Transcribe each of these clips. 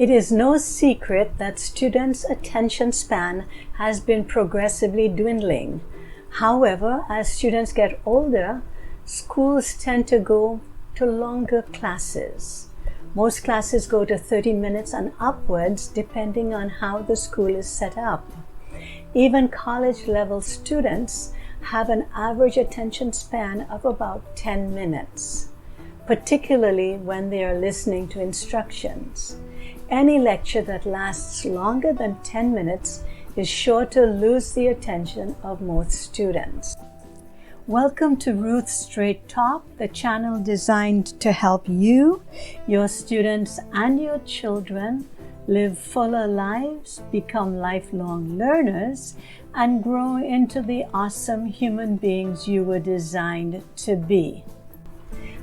It is no secret that students' attention span has been progressively dwindling. However, as students get older, schools tend to go to longer classes. Most classes go to 30 minutes and upwards, depending on how the school is set up. Even college-level students have an average attention span of about 10 minutes, particularly when they are listening to instructions. Any lecture that lasts longer than 10 minutes is sure to lose the attention of most students. Welcome to Ruthsstraighttalk, the channel designed to help you, your students, and your children live fuller lives, become lifelong learners, and grow into the awesome human beings you were designed to be.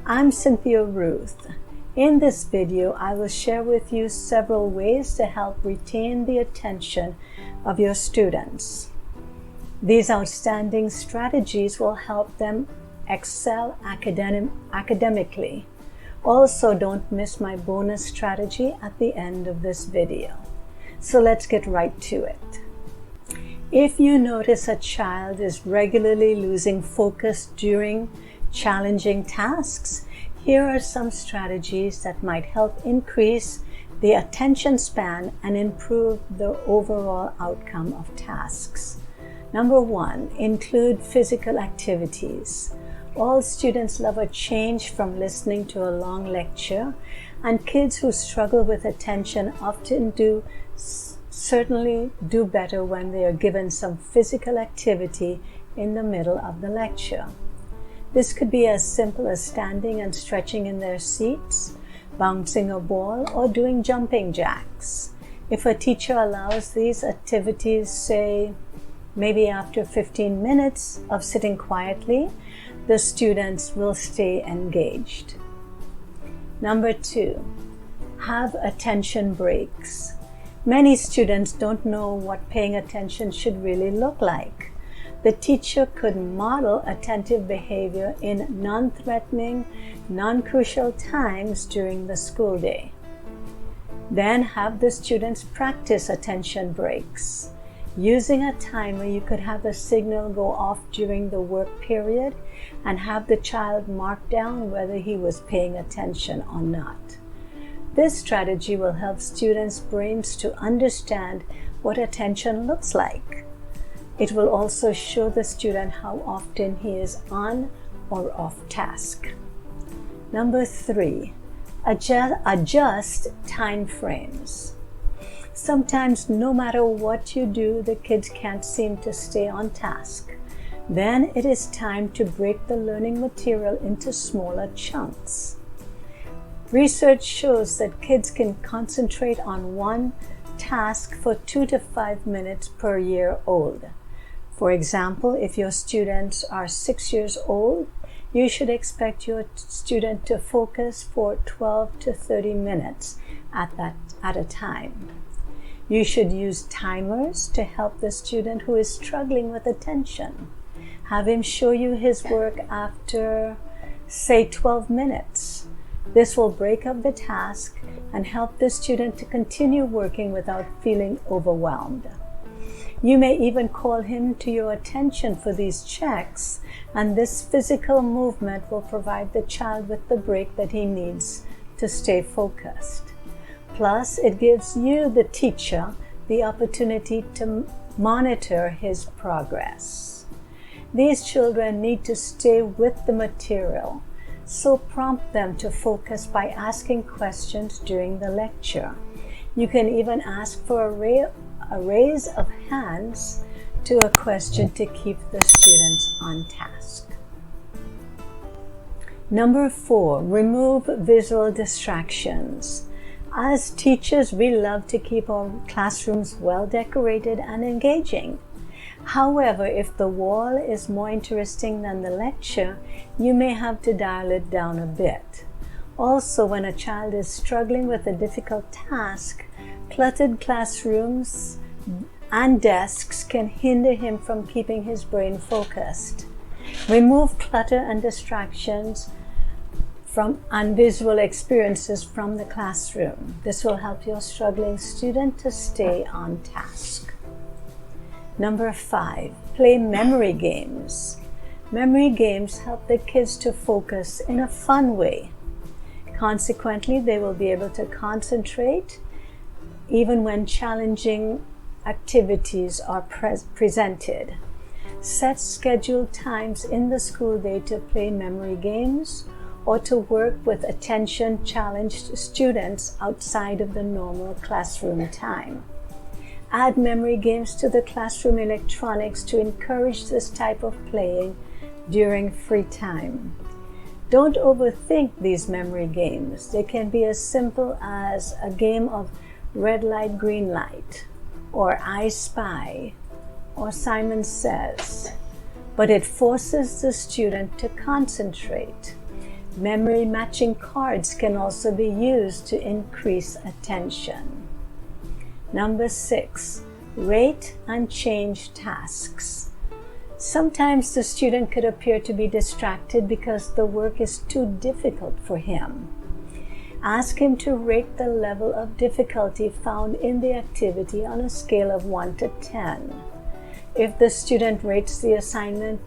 I'm Cynthia Ruth. In this video, I will share with you several ways to help retain the attention of your students. These outstanding strategies will help them excel academically. Also, don't miss my bonus strategy at the end of this video. So let's get right to it. If you notice a child is regularly losing focus during challenging tasks, here are some strategies that might help increase the attention span and improve the overall outcome of tasks. Number 1, include physical activities. All students love a change from listening to a long lecture, and kids who struggle with attention often certainly do better when they are given some physical activity in the middle of the lecture. This could be as simple as standing and stretching in their seats, bouncing a ball, or doing jumping jacks. If a teacher allows these activities, say, maybe after 15 minutes of sitting quietly, the students will stay engaged. Number 2, have attention breaks. Many students don't know what paying attention should really look like. The teacher could model attentive behavior in non-threatening, non-crucial times during the school day. Then have the students practice attention breaks. Using a timer, you could have a signal go off during the work period and have the child mark down whether he was paying attention or not. This strategy will help students' brains to understand what attention looks like. It will also show the student how often he is on or off task. Number 3, adjust time frames. Sometimes no matter what you do, the kids can't seem to stay on task. Then it is time to break the learning material into smaller chunks. Research shows that kids can concentrate on one task for 2 to 5 minutes per year old. For example, if your students are 6 years old, you should expect your student to focus for 12 to 30 minutes at a time. You should use timers to help the student who is struggling with attention. Have him show you his work after, say, 12 minutes. This will break up the task and help the student to continue working without feeling overwhelmed. You may even call him to your attention for these checks, and this physical movement will provide the child with the break that he needs to stay focused. Plus, it gives you, the teacher, the opportunity to monitor his progress. These children need to stay with the material, so prompt them to focus by asking questions during the lecture. You can even ask for a raise of hands to a question to keep the students on task. Number 4, remove visual distractions. As teachers, we love to keep our classrooms well decorated and engaging. However, if the wall is more interesting than the lecture, you may have to dial it down a bit. Also, when a child is struggling with a difficult task, cluttered classrooms and desks can hinder him from keeping his brain focused. Remove clutter and distractions and visual experiences from the classroom. This will help your struggling student to stay on task. Number 5, play memory games. Memory games help the kids to focus in a fun way. Consequently, they will be able to concentrate even when challenging activities are presented. Set scheduled times in the school day to play memory games or to work with attention-challenged students outside of the normal classroom time. Add memory games to the classroom electronics to encourage this type of playing during free time. Don't overthink these memory games. They can be as simple as a game of red light, green light, or I Spy, or Simon Says, but it forces the student to concentrate. Memory matching cards can also be used to increase attention. Number 6, rate and change tasks. Sometimes the student could appear to be distracted because the work is too difficult for him. Ask him to rate the level of difficulty found in the activity on a scale of 1 to 10. If the student rates the assignment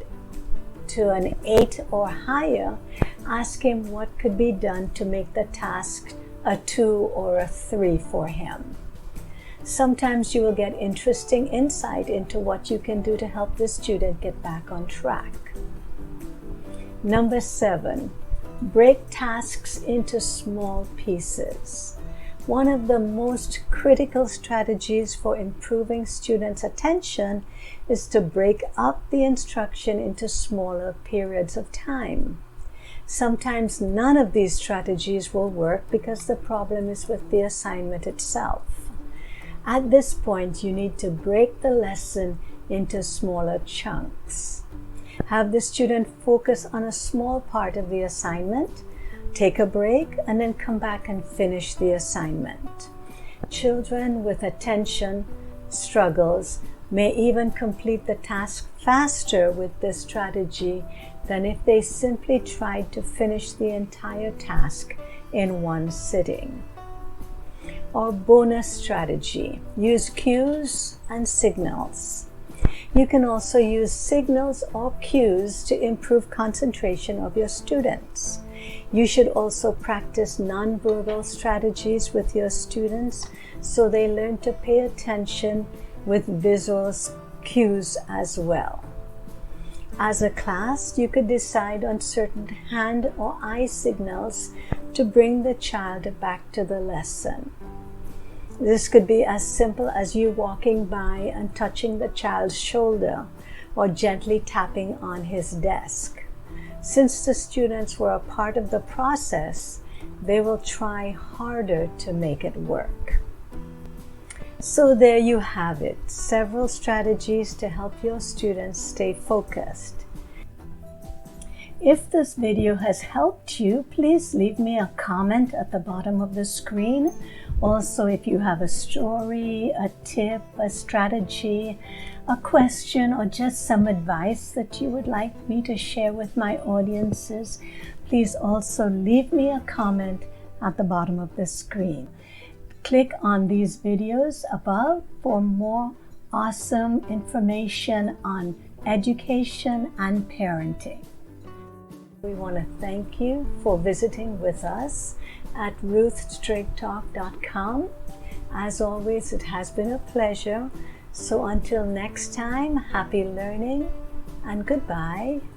to an 8 or higher, ask him what could be done to make the task a 2 or a 3 for him. Sometimes you will get interesting insight into what you can do to help the student get back on track. Number 7, break tasks into small pieces. One of the most critical strategies for improving students' attention is to break up the instruction into smaller periods of time. Sometimes none of these strategies will work because the problem is with the assignment itself. At this point, you need to break the lesson into smaller chunks. Have the student focus on a small part of the assignment, take a break, and then come back and finish the assignment. Children with attention struggles may even complete the task faster with this strategy than if they simply tried to finish the entire task in one sitting. Or bonus strategy, use cues and signals. You can also use signals or cues to improve concentration of your students. You should also practice nonverbal strategies with your students so they learn to pay attention with visual cues as well. As a class, you could decide on certain hand or eye signals to bring the child back to the lesson. This could be as simple as you walking by and touching the child's shoulder or gently tapping on his desk. Since the students were a part of the process, they will try harder to make it work. So there you have it, several strategies to help your students stay focused. If this video has helped you, please leave me a comment at the bottom of the screen. Also, if you have a story, a tip, a strategy, a question, or just some advice that you would like me to share with my audiences, please also leave me a comment at the bottom of the screen. Click on these videos above for more awesome information on education and parenting. We want to thank you for visiting with us at Ruthsstraighttalk.com. As always, it has been a pleasure. So until next time, happy learning and goodbye.